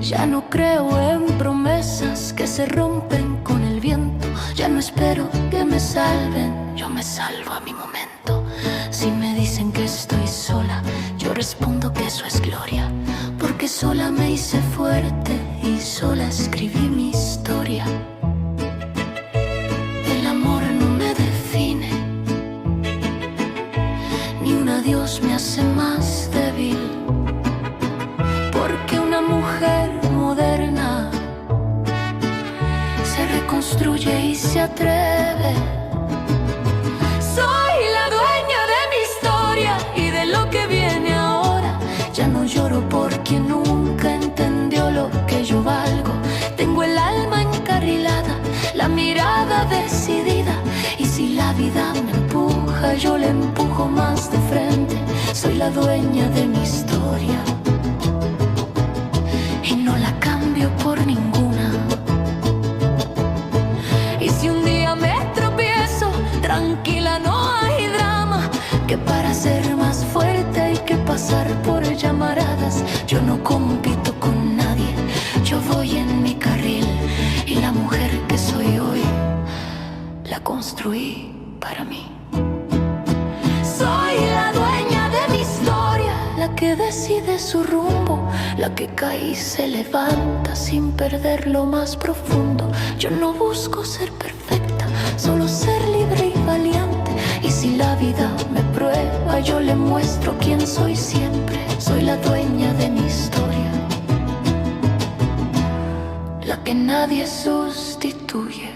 Ya no creo en promesas que se rompen con el viento. Ya no espero que me salven, yo me salvo a mi momento. Si me dicen que estoy sola, yo respondo que eso es gloria, porque sola me hice fuerte y sola escribí mi historia. El amor no me define, ni un adiós me hace más débil, porque una mujer moderna se reconstruye y se atreve. Soy la dueña de mi historia y de lo que viene ahora. Ya no lloro por quien nunca entendió lo que yo valgo. Tengo el alma encarrilada, la mirada decidida, y si la vida me empuja, yo le empujo más de frente. Soy la dueña de mi historia y no la cambio por ninguna. Y si un día me tropiezo, tranquila, no hay drama, que para ser más fuerte hay que pasar por llamaradas. Yo no compito con nadie, yo voy en mi carril, y la mujer que soy hoy la construí para mí. Soy la dueña de mi historia, la que decide su rumbo, la que cae y se levanta sin perder lo más profundo. Yo no busco ser perfecta, solo ser libre y valiente. Y si la vida me prueba, yo le muestro quién soy siempre. Soy la dueña de mi historia, la que nadie sustituye.